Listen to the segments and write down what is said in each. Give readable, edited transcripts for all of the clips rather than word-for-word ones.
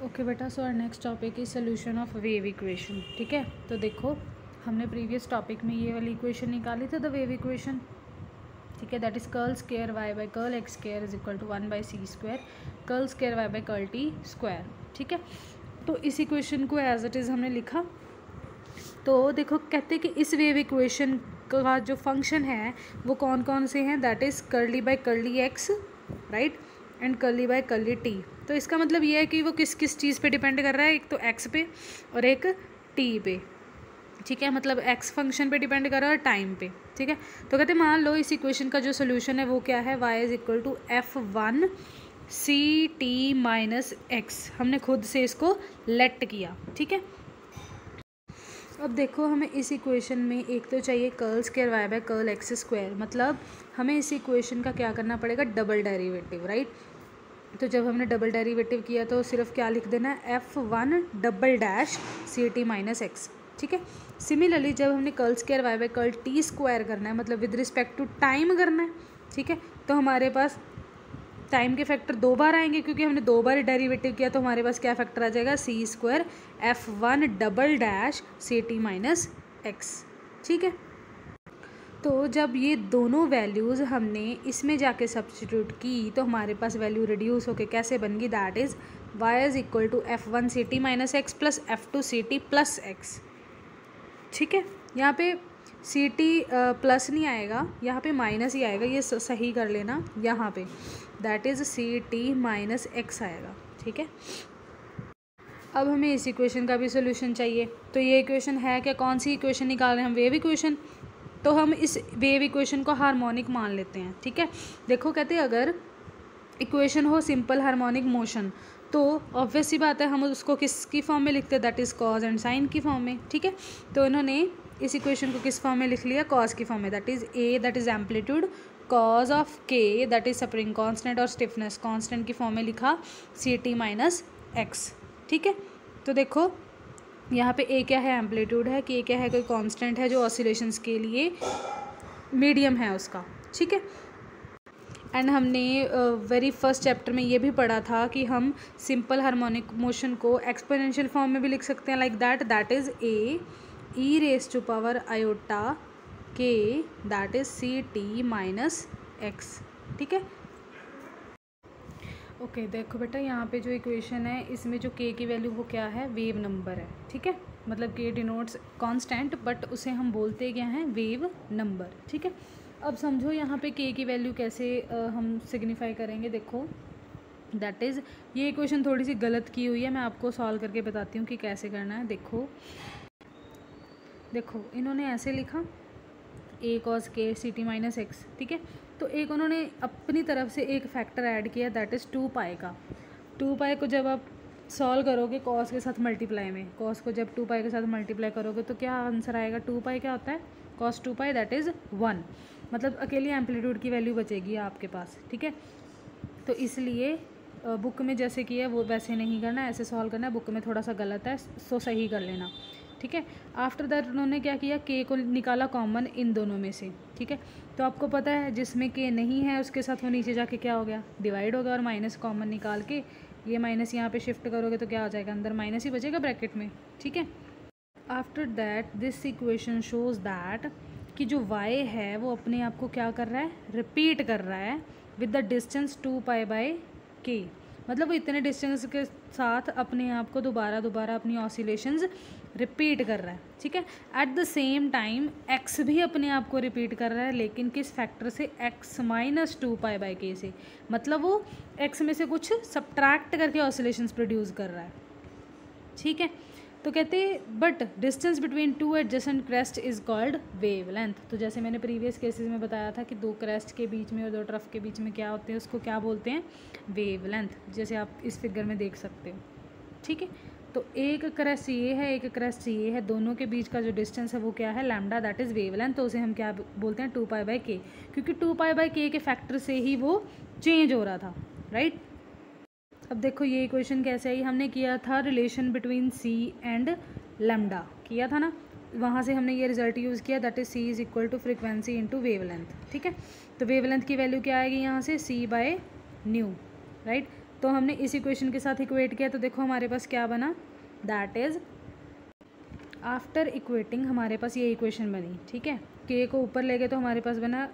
Okay बेटा, so our next topic is solution of wave equation. ठीक है, तो देखो हमने प्रीवियस टॉपिक में ये वाली इक्वेशन निकाली थी, द वेव इक्वेशन। ठीक है, that is curl square y by curl x square is equal to 1/c² curl square y by curl t square. ठीक है, तो इस इक्वेशन को एज इट इज़ हमने लिखा। तो देखो कहते हैं कि इस वेव इक्वेशन का जो फंक्शन है वो कौन कौन से हैं, that is curly by curly x, right, and curly by curly T. तो इसका मतलब ये है कि वो किस किस चीज़ पे डिपेंड कर रहा है, एक तो एक्स पे और एक टी पे। ठीक है, मतलब एक्स फंक्शन पे डिपेंड कर रहा है टाइम पे। ठीक है, तो कहते हैं मान लो इस इक्वेशन का जो सोल्यूशन है वो क्या है, y is equal to f1 ct minus x. हमने खुद से इसको लेट किया। ठीक है, अब देखो हमें इस इक्वेशन में एक तो चाहिए curl square y by curl x square, मतलब हमें इस इक्वेशन का क्या करना पड़ेगा, डबल डेरिवेटिव, राइट। तो जब हमने डबल डेरिवेटिव किया तो सिर्फ क्या लिख देना है, f1 double dash ct minus x. ठीक है, सिमिलरली जब हमने curl square y by curl t square करना है, मतलब विद रिस्पेक्ट टू टाइम करना है। ठीक है, तो हमारे पास टाइम के फैक्टर 2 बार आएंगे, क्योंकि हमने 2 बार डेरिवेटिव किया, तो हमारे पास क्या फैक्टर आ जाएगा, c square f1 double dash ct minus x. ठीक है, तो जब ये दोनों वैल्यूज़ हमने इसमें जाके सब्स्टिट्यूट की तो हमारे पास वैल्यू रिड्यूस होके कैसे बन गई, that is y is equal to f1 ct minus x plus f2 ct plus x. ठीक है, यहाँ पे ct प्लस नहीं आएगा, यहाँ पे माइनस ही आएगा, ये सही कर लेना, यहाँ पे that is ct minus x आएगा। ठीक है, अब हमें इस इक्वेशन का भी सोल्यूशन चाहिए। तो ये इक्वेशन है क्या, कौन सी इक्वेशन निकाल रहे हैं हम, वेव इक्वेशन। तो हम इस वेव इक्वेशन को हार्मोनिक मान लेते हैं। ठीक है, देखो कहते हैं अगर इक्वेशन हो सिंपल हार्मोनिक मोशन तो ऑब्वियस सी बात है हम उसको किसकी फॉर्म में लिखते हैं, that is cos and sine की फॉर्म में। ठीक है, तो इन्होंने इस इक्वेशन को किस फॉर्म में लिख लिया, कॉज की फॉर्म में, that is A that is amplitude cause of के दैट इज़ स्प्रिंग कांस्टेंट और स्टिफनेस कांस्टेंट की फॉर्म में लिखा सी टी माइनस एक्स। ठीक है, तो देखो यहाँ पे ए क्या है, एम्पलीट्यूड है, कि ए क्या है, कोई कांस्टेंट है जो ऑसिलेशंस के लिए मीडियम है उसका। ठीक है, एंड हमने वेरी फर्स्ट चैप्टर में ये भी पढ़ा था कि हम सिंपल हार्मोनिक मोशन को एक्सपोनेंशियल फॉर्म में भी लिख सकते हैं, like that is a e raise to power iota के that is c t minus x. ठीक है, ओके देखो बेटा यहाँ पे जो इक्वेशन है इसमें जो के की वैल्यू वो क्या है, वेव नंबर है। ठीक है, मतलब के डिनोट्स कांस्टेंट बट उसे हम बोलते क्या हैं, वेव नंबर। ठीक है, अब समझो यहाँ पे के की वैल्यू कैसे हम सिग्निफाई करेंगे। देखो दैट इज़ ये इक्वेशन थोड़ी सी गलत की हुई है, मैं आपको सॉल्व करके बताती हूँ कि कैसे करना है। देखो इन्होंने ऐसे लिखा ए कॉस के सी टी माइनस एक्स। ठीक है, तो एक उन्होंने अपनी तरफ से एक फैक्टर ऐड किया दैट इज़ 2 पाई का। 2 पाई को जब आप सॉल्व करोगे कॉस के साथ मल्टीप्लाई में, कॉस को जब 2 पाई के साथ मल्टीप्लाई करोगे तो क्या आंसर आएगा, 2 पाई क्या होता है, कॉस 2 पाई दैट इज़ 1, मतलब अकेली एम्पलीट्यूड की वैल्यू बचेगी आपके पास। ठीक है, तो इसलिए बुक में जैसे किया वो वैसे नहीं करना, ऐसे सॉल्व करना है, बुक में थोड़ा सा गलत है सो सही कर लेना। ठीक है, आफ्टर दैट उन्होंने क्या किया, के को निकाला कॉमन इन दोनों में से। ठीक है, तो आपको पता है जिसमें के नहीं है उसके साथ वो नीचे जाके क्या हो गया, डिवाइड हो गया, और माइनस कॉमन निकाल के ये माइनस यहाँ पे शिफ्ट करोगे तो क्या हो जाएगा, अंदर माइनस ही बचेगा ब्रैकेट में। ठीक है, after that this equation shows that कि जो y है वो अपने आप को क्या कर रहा है, रिपीट कर रहा है विद द डिस्टेंस 2 पाई/k, मतलब वो इतने डिस्टेंस के साथ अपने आप को दोबारा अपनी ऑसिलेशंस रिपीट कर रहा है। ठीक है, at the same time x भी अपने आप को रिपीट कर रहा है, लेकिन किस फैक्टर से, x माइनस 2 पाई/k से, मतलब वो x में से कुछ सब्ट्रैक्ट करके ऑसिलेशंस प्रोड्यूस कर रहा है। ठीक है, तो कहते हैं but distance between two adjacent crest is called wavelength. तो जैसे मैंने प्रीवियस केसेस में बताया था कि 2 क्रेस्ट के बीच में और 2 ट्रफ के बीच में क्या होते हैं, उसको क्या बोलते हैं, वेवलेंथ, जैसे आप इस फिगर में देख सकते हो। ठीक है, तो एक क्रेस्ट ये है, एक क्रेस्ट ये है, दोनों के बीच का जो डिस्टेंस है वो क्या है, लैम्डा, दैट इज़ वेवलेंथ। तो उसे हम क्या बोलते हैं, 2 पाई/k, क्योंकि 2 पाई/k के फैक्टर से ही वो चेंज हो रहा था, राइट। अब देखो ये इक्वेशन कैसे आई, हमने किया था relation between c and lambda किया था ना, वहाँ से हमने ये रिजल्ट यूज़ किया that is c is equal to frequency into wavelength. ठीक है, तो वेवलेंथ की वैल्यू क्या आएगी यहाँ से, सी/न्यू, राइट। तो हमने इस इक्वेशन के साथ इक्वेट किया, तो देखो हमारे पास क्या बना, दैट इज़ आफ्टर इक्वेटिंग हमारे पास ये इक्वेशन बनी, ठीक है। के को ऊपर ले गए तो हमारे पास बना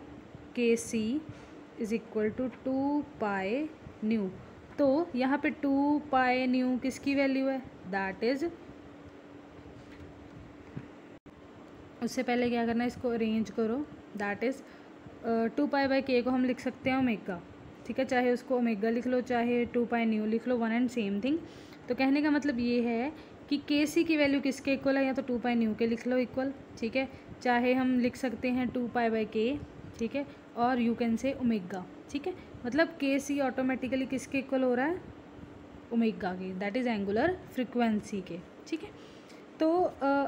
के c is equal to 2 pi nu. तो यहाँ पे 2 पाई न्यू किसकी वैल्यू है, दैट इज़, उससे पहले क्या करना है, इसको अरेंज करो, दैट इज़ 2 पाई बाई के को हम लिख सकते हैं ओमेगा, ठीक है। चाहे उसको ओमेगा लिख लो, चाहे 2 पाई न्यू लिख लो, वन एंड सेम थिंग। तो कहने का मतलब ये है कि के सी की वैल्यू किसके इक्वल है, या तो 2 पाई न्यू के लिख लो इक्वल, ठीक है। चाहे हम लिख सकते हैं 2 पाई बाई के, ठीक है, और यू कैन से ओमेगा, ठीक है। मतलब के सी ऑटोमेटिकली किसके इक्वल हो रहा है, ओमेगा के, दैट इज़ एंगुलर फ्रिक्वेंसी के, ठीक है। तो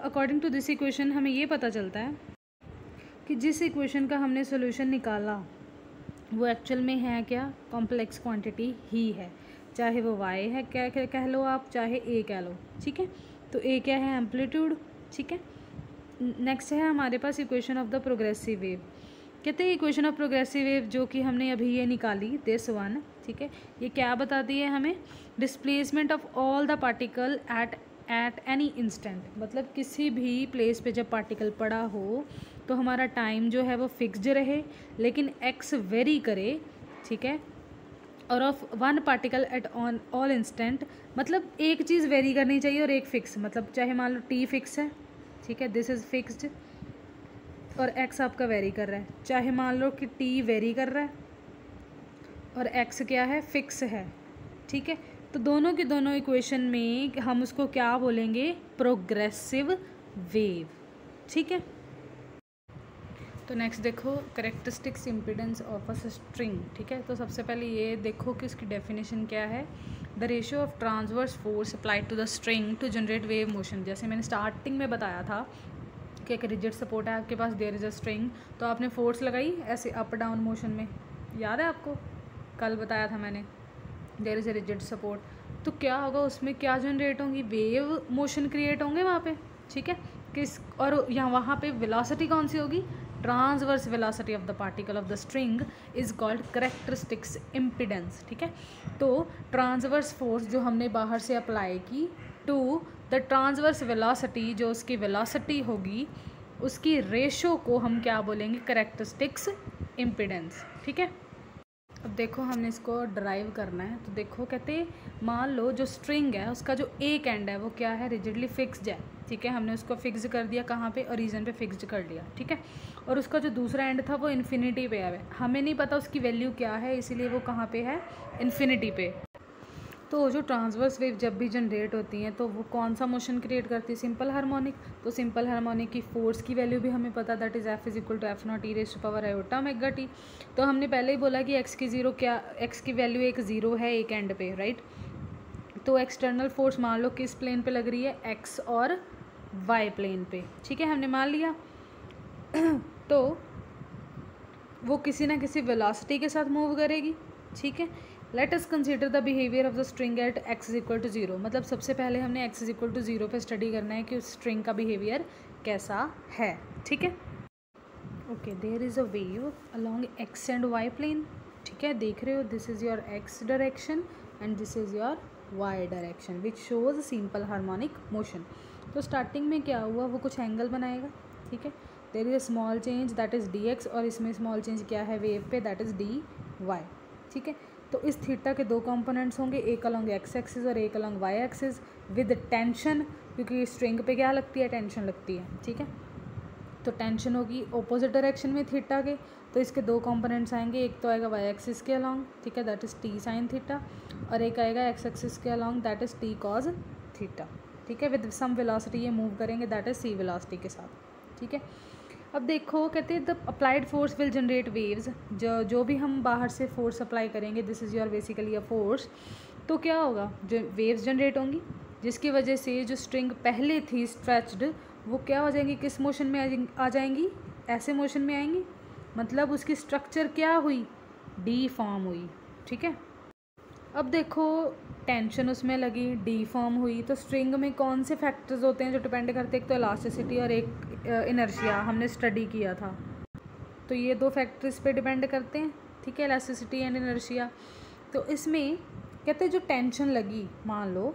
अकॉर्डिंग टू दिस इक्वेशन हमें ये पता चलता है कि जिस इक्वेशन का हमने सोल्यूशन निकाला वो एक्चुअल में है क्या, कॉम्प्लेक्स क्वांटिटी ही है, चाहे वो y है क्या कह लो आप, चाहे a कह लो, ठीक है। तो a क्या है, एम्पलीट्यूड, ठीक है। नेक्स्ट है हमारे पास equation of the progressive wave. कहते हैं इक्वेशन ऑफ प्रोग्रेसिव वेव जो कि हमने अभी ये निकाली, दिस वन, ठीक है। ये क्या बताती है हमें, displacement of all the particle at any instant, मतलब किसी भी प्लेस पे जब पार्टिकल पड़ा हो तो हमारा टाइम जो है वो फिक्स्ड रहे, लेकिन x वेरी करे, ठीक है। और of one particle at on all instant, मतलब एक चीज़ वेरी करनी चाहिए और एक फिक्स, मतलब चाहे मान लो t फिक्स है, ठीक है, दिस इज़ फिक्स्ड, और x आपका वेरी कर रहा है, चाहे मान लो कि t वेरी कर रहा है और x क्या है, फिक्स है, ठीक है। तो दोनों की दोनों इक्वेशन में हम उसको क्या बोलेंगे, प्रोग्रेसिव वेव, ठीक है। तो नेक्स्ट देखो characteristics impedance of a string, ठीक है। तो सबसे पहले ये देखो कि इसकी डेफिनेशन क्या है, the ratio of transverse force applied to the string to generate wave motion. जैसे मैंने स्टार्टिंग में बताया था कि एक रिजिड सपोर्ट है आपके पास, देयर इज़ अ स्ट्रिंग, तो आपने फोर्स लगाई ऐसे अप डाउन मोशन में, याद है आपको, कल बताया था मैंने, there is a rigid support, तो क्या होगा उसमें, क्या जनरेट होंगी, वेव मोशन क्रिएट होंगे वहाँ पे, ठीक है। किस, और यहाँ वहाँ पे वेलोसिटी कौन सी होगी, transverse velocity of the particle of the string is called characteristics impedance, ठीक है। तो ट्रांसवर्स फोर्स जो हमने बाहर से अप्लाई की टू द ट्रांसवर्स वेलोसिटी, जो उसकी वेलोसिटी होगी उसकी रेशो को हम क्या बोलेंगे, करेक्टरिस्टिक्स इम्पीडेंस, ठीक है। अब देखो हमने इसको ड्राइव करना है, तो देखो कहते मान लो जो स्ट्रिंग है उसका जो एक एंड है वो क्या है, रिजिडली फिक्स्ड है, ठीक है। हमने उसको फिक्स कर दिया कहाँ पे, ओरिजिन पे फिक्स्ड कर लिया, ठीक है। और उसका जो दूसरा एंड था वो इन्फिनिटी पे है, हमें नहीं पता उसकी वैल्यू क्या है, इसीलिए वो कहाँ पे है, इन्फिनिटी पे। तो जो ट्रांसवर्स वेव जब भी जनरेट होती हैं तो वो कौन सा मोशन क्रिएट करती है, सिंपल हार्मोनिक। तो सिंपल हार्मोनिक की फोर्स की वैल्यू भी हमें पता, that is F is equal to F not e raise to power iota omega t. तो हमने पहले ही बोला कि एक्स की ज़ीरो क्या, एक्स की वैल्यू एक ज़ीरो है एक एंड पे, राइट। तो एक्सटर्नल फोर्स मान लो किस प्लेन पे लग रही है, एक्स और वाई प्लेन पे, ठीक है, हमने मान लिया। तो वो किसी ना किसी वेलोसिटी के साथ मूव करेगी, ठीक है। Let us consider the behaviour of the string at x is equal to zero, मतलब सबसे पहले हमने x is equal to zero पे स्टडी करना है कि उस स्ट्रिंग का बिहेवियर कैसा है, ठीक है। Okay, there is a wave along x and y plane, ठीक है, देख रहे हो, this is your x direction and this is your y direction which shows simple harmonic motion. तो स्टार्टिंग में क्या हुआ, वो कुछ एंगल बनाएगा, ठीक है, there is a small change that is d x, और इसमें स्मॉल चेंज क्या है वेव पे, दैट इज़ डी वाई, ठीक है। तो इस थीटा के दो कंपोनेंट्स होंगे, एक अलॉन्ग एक्स एक्सिस और एक along y axis with tension, क्योंकि स्ट्रिंग पे क्या लगती है, टेंशन लगती है, ठीक है। तो टेंशन होगी ऑपोजिट डायरेक्शन में थीटा के, तो इसके दो कंपोनेंट्स आएंगे, एक तो आएगा वाई एक्सिस के अलॉन्ग, ठीक है, that is T sine theta, और एक आएगा एक्स एक्सिस के along, that is T cos theta, ठीक है। विद सम वेलोसिटी ये मूव करेंगे, दैट इज़ सी वेलोसिटी के साथ, ठीक है। अब देखो कहते हैं the applied force will generate waves, जो भी हम बाहर से फोर्स अप्लाई करेंगे, this is your basically a force, तो क्या होगा, जो वेव्स जनरेट होंगी जिसकी वजह से जो स्ट्रिंग पहले थी स्ट्रेच्ड वो क्या हो जाएंगी, किस मोशन में आ जाएंगी, ऐसे मोशन में आएंगी, मतलब उसकी स्ट्रक्चर क्या हुई, डी फॉर्म हुई, ठीक है। अब देखो टेंशन उसमें लगी, डी फॉर्म हुई, तो स्ट्रिंग में कौन से फैक्टर्स होते हैं जो डिपेंड करते हैं, एक तो इलास्टिसिटी और एक इनर्शिया, हमने स्टडी किया था। तो ये दो फैक्टर्स पे डिपेंड करते हैं, ठीक है, इलास्टिसिटी एंड इनर्शिया। तो इसमें कहते जो टेंशन लगी मान लो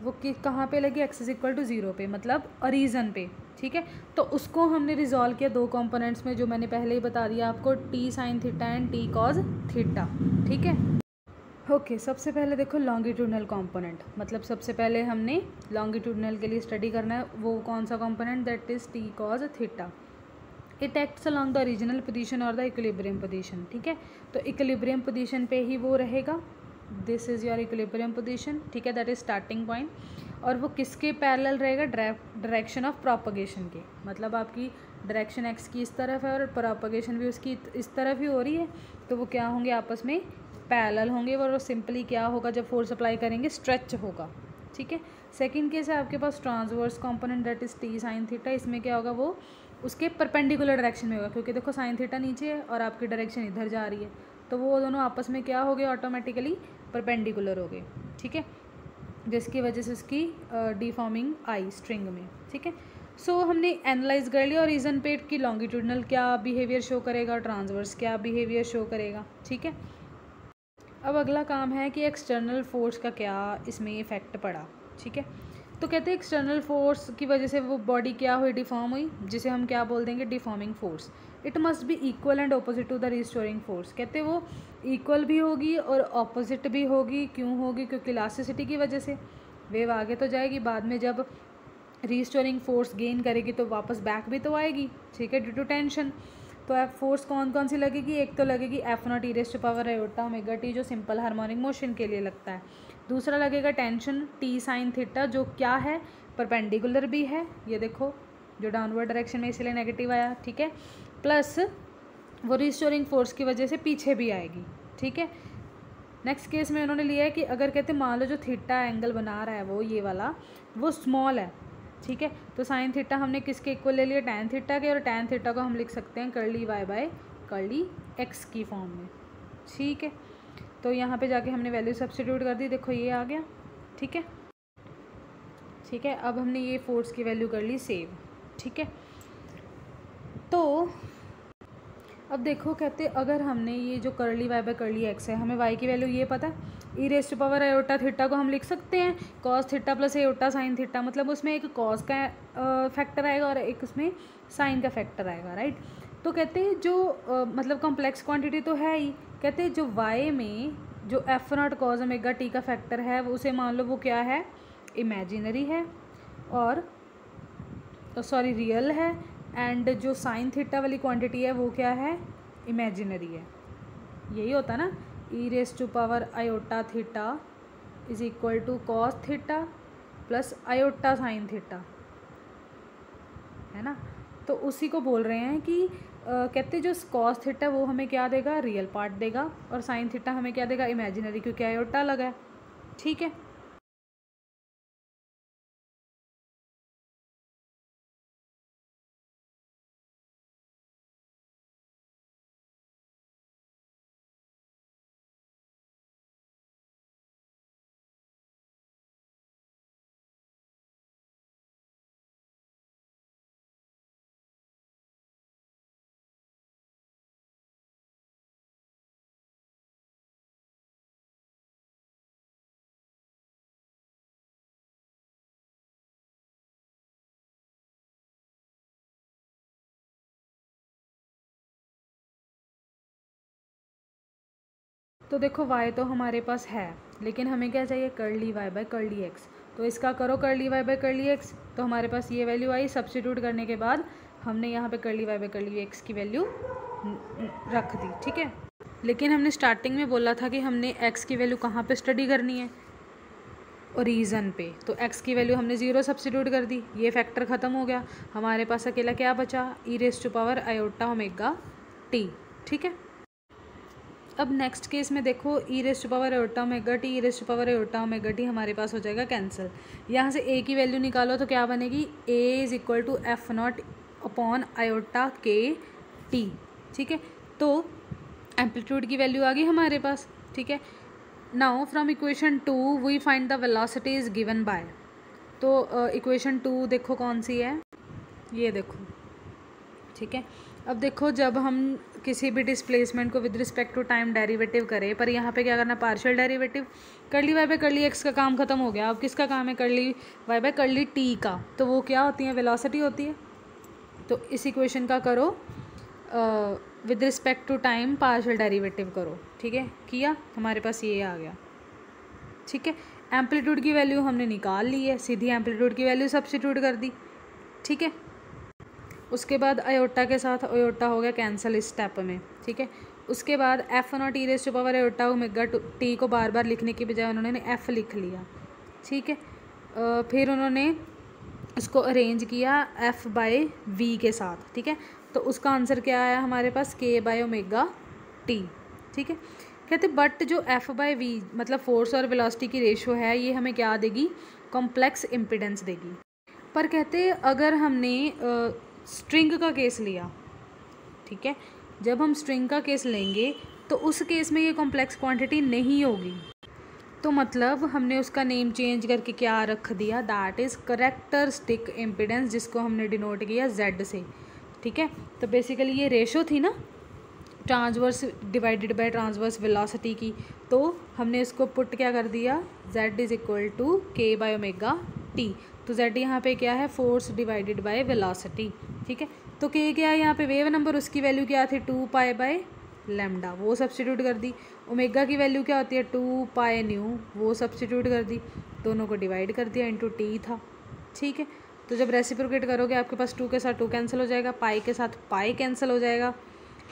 वो कहाँ पे लगी, x इज इक्वल टू 0 पे, मतलब ओरिजन पे, ठीक है। तो उसको हमने रिजॉल्व किया दो कंपोनेंट्स में, जो मैंने पहले ही बता दिया आपको, t sine theta and t cos theta, ठीक है। ओके सबसे पहले देखो लॉन्गिट्यूडनल कंपोनेंट, मतलब सबसे पहले हमने लॉन्गिट्यूडनल के लिए स्टडी करना है, वो कौन सा component, that is t cos theta. It acts along the original position और द इक्विलिब्रियम पोजीशन, ठीक है। तो इक्विलिब्रियम पोजीशन पे ही वो रहेगा, this is your equilibrium position, ठीक है, दैट इज स्टार्टिंग पॉइंट। और वो किसके पैरेलल रहेगा, डायरेक्शन ऑफ प्रोपगेशन के, मतलब आपकी डायरेक्शन एक्स की इस तरफ है और प्रोपगेशन भी उसकी इस तरफ ही हो रही है, तो वो क्या होंगे, आपस में पैरेलल होंगे। और सिंपली क्या होगा, जब फोर्स अप्लाई करेंगे स्ट्रेच होगा, ठीक है। सेकंड केस है आपके पास transverse component, that is t sine theta. इसमें क्या होगा, वो उसके परपेंडिकुलर डायरेक्शन में होगा, क्योंकि देखो साइन थीटा नीचे है और आपकी डायरेक्शन इधर जा रही है, तो वो दोनों आपस में क्या हो गए, ऑटोमेटिकली परपेंडिकुलर हो गए, ठीक है, जिसकी वजह से उसकी डिफॉर्मिंग आई स्ट्रिंग में, ठीक है। सो हमने एनालाइज कर लिया ओरिजिन पे की लॉन्गिट्यूडनल क्या बिहेवियर शो करेगा, ट्रांसवर्स क्या बिहेवियर शो करेगा, ठीक है। अब अगला काम है कि एक्सटर्नल फोर्स का क्या इसमें इफेक्ट पड़ा, ठीक है। तो कहते हैं एक्सटर्नल फोर्स की वजह से वो बॉडी क्या हुई, डिफॉर्म हुई, जिसे हम क्या बोल देंगे, deforming force. It must be equal and opposite to the restoring force. कहते हैं वो इक्वल भी होगी और ऑपोजिट भी होगी, क्यों होगी, क्योंकि इलास्टिसिटी की वजह से वेव आगे तो जाएगी, बाद में जब रिस्टोरिंग फोर्स गेन करेगी तो वापस बैक भी तो आएगी, ठीक है, ड्यू टू टेंशन। तो एफ फोर्स कौन कौन सी लगेगी, एक तो लगेगी F not e raise to power iota omega t, जो सिंपल हार्मोनिक मोशन के लिए लगता है। दूसरा लगेगा टेंशन टी साइन थीटा, जो क्या है, परपेंडिकुलर भी है, ये देखो जो डाउनवर्ड डायरेक्शन में, इसलिए नेगेटिव आया, ठीक है, प्लस वो रिस्टोरिंग फोर्स की वजह से पीछे भी आएगी, ठीक है। नेक्स्ट केस में उन्होंने लिया है कि अगर कहते मान लो जो थीटा एंगल बना रहा है वो ये वाला, वो स्मॉल है, ठीक है, तो साइन थीटा हमने किसके इक्वल ले लिया, टैन थीटा के, और टैन थीटा को हम लिख सकते हैं curly y by curly x की फॉर्म में, ठीक है। तो यहाँ पे जाके हमने वैल्यू सब्स्टिट्यूट कर दी, देखो ये आ गया, ठीक है, ठीक है। अब हमने ये फोर्स की वैल्यू कर ली सेव, ठीक है। तो अब देखो कहते अगर हमने ये जो curly y by curly x है, हमें वाई की वैल्यू ये पता है, e raise to power iota theta को हम लिख सकते हैं cos theta plus iota sine theta, मतलब उसमें एक कॉस का फैक्टर आएगा और एक उसमें साइन का फैक्टर आएगा, राइट। तो कहते हैं जो मतलब कॉम्प्लेक्स क्वांटिटी तो है ही, कहते हैं जो वाई में जो F not cos omega T का फैक्टर है, वो उसे मान लो वो क्या है, इमेजिनरी है, और सॉरी रियल है, एंड जो साइन थीटा वाली क्वांटिटी है वो क्या है, इमेजिनरी है। यही होता ना, e raise to power iota theta is equal to cos theta plus iota sine theta, है ना। तो उसी को बोल रहे हैं कि कहते जो कॉस थीटा वो हमें क्या देगा, रियल पार्ट देगा, और साइन थीटा हमें क्या देगा, इमेजिनरी, क्योंकि आयोटा लगा है, ठीक है। तो देखो y तो हमारे पास है, लेकिन हमें क्या चाहिए, curly y by curly x। तो इसका करो curly y by curly x, तो हमारे पास ये वैल्यू आई, सब्स्टिट्यूट करने के बाद हमने यहाँ पे curly y by curly x की वैल्यू रख दी, ठीक है। लेकिन हमने स्टार्टिंग में बोला था कि हमने x की वैल्यू कहाँ पे स्टडी करनी है, ओरिजन पे, तो x की वैल्यू हमने 0 सब्स्टिट्यूट कर दी, ये फैक्टर ख़त्म हो गया, हमारे पास अकेला क्या बचा, e raise to power iota omega t, ठीक है। अब नेक्स्ट केस में देखो e raise to power iota omega t, e raise to power iota omega t हमारे पास हो जाएगा कैंसिल। यहाँ से ए की वैल्यू निकालो तो क्या बनेगी, a is equal to F not upon iota k t, ठीक है। तो एम्पलीट्यूड की वैल्यू आ गई हमारे पास, ठीक है। Now from equation 2 we find the velocity is given by, तो इक्वेशन 2 देखो कौन सी है, ये देखो, ठीक है। अब देखो, जब हम किसी भी डिस्प्लेसमेंट को with respect to time derivative करें, पर यहाँ पे क्या करना, partial derivative, curly y by curly x का काम खत्म हो गया। अब किसका काम है, curly y by curly t का, तो वो क्या होती है, वेलोसिटी होती है। तो इस इक्वेशन का करो with respect to time partial derivative करो, ठीक है, किया, हमारे पास ये आ गया, ठीक है। एम्पलीट्यूड की वैल्यू हमने निकाल ली है, सीधी एम्पलीट्यूड की वैल्यू सब्स्टिट्यूट कर दी, ठीक है। उसके बाद अयोटा के साथ अयोटा हो गया कैंसिल इस स्टेप में, ठीक है। उसके बाद f not e raise to power iota omega t को बार बार लिखने की बजाय उन्होंने एफ लिख लिया, ठीक है। फिर उन्होंने उसको अरेंज किया एफ बाय वी के साथ, ठीक है। तो उसका आंसर क्या आया हमारे पास, के बाय ओमेगा टी, ठीक है। कहते बट जो एफ बाय वी मतलब फोर्स और वेलोसिटी की रेशो है, ये हमें क्या देगी, कॉम्प्लेक्स इम्पिडेंस देगी। पर कहते अगर हमने स्ट्रिंग का केस लिया, ठीक है, जब हम स्ट्रिंग का केस लेंगे तो उस केस में ये कॉम्प्लेक्स क्वांटिटी नहीं होगी। तो मतलब हमने उसका नेम चेंज करके क्या रख दिया, दैट इज़ कैरेक्टरिस्टिक इम्पिडेंस, जिसको हमने डिनोट किया जेड से, ठीक है। तो बेसिकली ये रेशो थी ना transverse divided by transverse velocity की, तो हमने इसको पुट क्या कर दिया, z इज़ इक्वल टू के बाय ओमेगा टी। तो z यहाँ पे क्या है, फोर्स डिवाइडेड बाय वेलोसिटी, ठीक है। तो k क्या है यहाँ पे, वेव नंबर, उसकी वैल्यू क्या थी, 2 पाई बाय लैम्डा, वो सब्स्टिट्यूट कर दी। ओमेगा की वैल्यू क्या होती है, 2 पाई न्यू, वो सब्स्टिट्यूट कर दी। दोनों को डिवाइड कर दिया, इंटू टी था, ठीक है। तो जब रेसिप्रोकेट करोगे आपके पास 2 के साथ 2 कैंसिल हो जाएगा, पाई के साथ पाई कैंसिल हो जाएगा,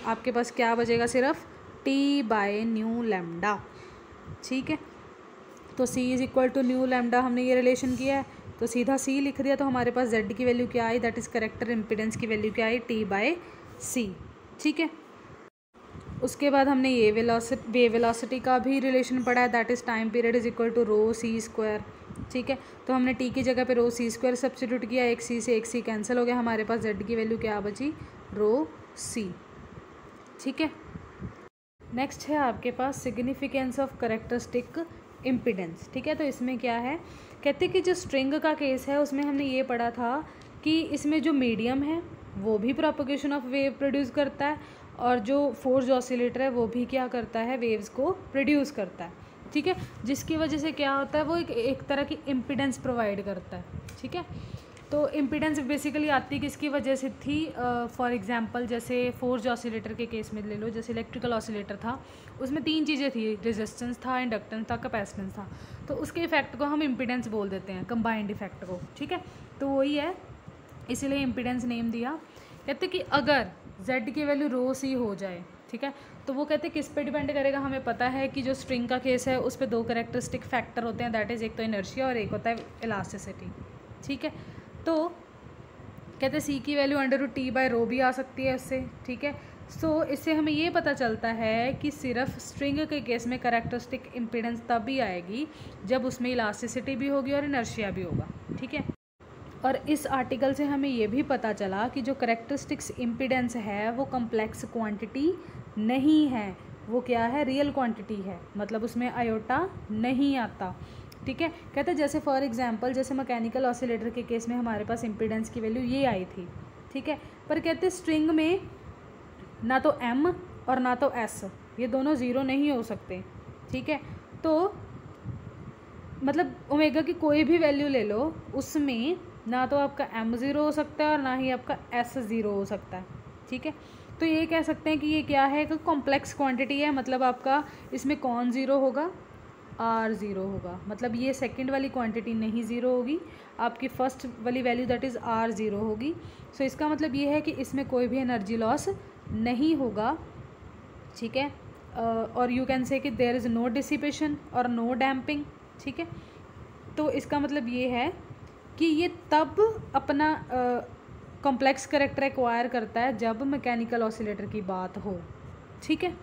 आपके पास क्या बचेगा, सिर्फ टी बाय न्यू लैम्डा, ठीक है। तो c is equal to nu lambda, हमने ये रिलेशन किया है, तो सीधा c लिख दिया। तो हमारे पास z की वैल्यू क्या आई, दैट इज़ करेक्टर इम्पिडेंस की वैल्यू क्या आई, t बाय सी, ठीक है। उसके बाद हमने ये वेव वेलोसिटी का भी रिलेशन पढ़ा है, that is time period is equal to rho c square, ठीक है। तो हमने t की जगह पे रो सी स्क्वायर सब्स्टिट्यूट किया, एक c से एक c कैंसिल हो गया, हमारे पास z की वैल्यू क्या बची, रो सी, ठीक है। नेक्स्ट है आपके पास सिग्निफिकेंस ऑफ कैरेक्टरिस्टिक इम्पिडेंस, ठीक है। तो इसमें क्या है, कहते कि जो स्ट्रिंग का केस है उसमें हमने ये पढ़ा था कि इसमें जो मीडियम है वो भी प्रोपगेशन ऑफ वेव प्रोड्यूस करता है, और जो फोर्स ऑसिलेटर है वो भी क्या करता है, वेव्स को प्रोड्यूस करता है, ठीक है। जिसकी वजह से क्या होता है, वो एक तरह की इम्पिडेंस प्रोवाइड करता है, ठीक है। तो इम्पिडेंस बेसिकली आती किसकी वजह से थी, फॉर एग्जांपल जैसे फोर्स ऑसिलेटर के केस में ले लो, जैसे इलेक्ट्रिकल ऑसिलेटर था, उसमें 3 चीज़ें थी, रेजिस्टेंस था, इंडक्टेंस था, कैपेसिटेंस था। तो उसके इफेक्ट को हम इम्पिडेंस बोल देते हैं, कंबाइंड इफेक्ट को, ठीक है। तो वही है, इसीलिए इम्पिडेंस नेम दिया। कहते कि अगर z की वैल्यू रो सी हो जाए, ठीक है, तो वो कहते किस पे डिपेंड करेगा, हमें पता है कि जो स्ट्रिंग का केस है उस पर 2 कैरेक्टरिस्टिक फैक्टर होते हैं, दैट इज़ एक तो इनर्शिया और एक होता है इलास्टिसिटी, ठीक है। तो कहते सी की वैल्यू √t बाय रो भी आ सकती है इससे, ठीक है। सो इससे हमें ये पता चलता है कि सिर्फ स्ट्रिंग के केस में कैरेक्टरिस्टिक इम्पिडेंस तब भी आएगी जब उसमें इलास्टिसिटी भी होगी और इनर्शिया भी होगा, ठीक है। और इस आर्टिकल से हमें ये भी पता चला कि जो कैरेक्टरिस्टिक्स इम्पिडेंस है वो कम्प्लेक्स क्वांटिटी नहीं है, वो क्या है, रियल क्वांटिटी है, मतलब उसमें आयोटा नहीं आता, ठीक है। कहते हैं जैसे फॉर एग्जांपल जैसे मैकेनिकल ऑसिलेटर के केस में हमारे पास इम्पिडेंस की वैल्यू ये आई थी, ठीक है। पर कहते हैं स्ट्रिंग में ना तो m और ना तो s, ये दोनों ज़ीरो नहीं हो सकते, ठीक है। तो मतलब ओमेगा की कोई भी वैल्यू ले लो, उसमें ना तो आपका m ज़ीरो हो सकता है और ना ही आपका s ज़ीरो हो सकता है, ठीक है। तो ये कह सकते हैं कि ये क्या है, एक कॉम्प्लेक्स क्वांटिटी है, मतलब आपका इसमें कौन ज़ीरो होगा, r ज़ीरो होगा, मतलब ये सेकंड वाली क्वांटिटी नहीं ज़ीरो होगी, आपकी फर्स्ट वाली value that is r zero होगी। सो इसका मतलब ये है कि इसमें कोई भी एनर्जी लॉस नहीं होगा, ठीक है। और यू कैन से कि देयर इज़ नो डिसिपेशन और नो डैम्पिंग, ठीक है। तो इसका मतलब ये है कि ये तब अपना कॉम्प्लेक्स कैरेक्टर एक्वायर करता है जब मैकेनिकल ऑसिलेटर की बात हो, ठीक है।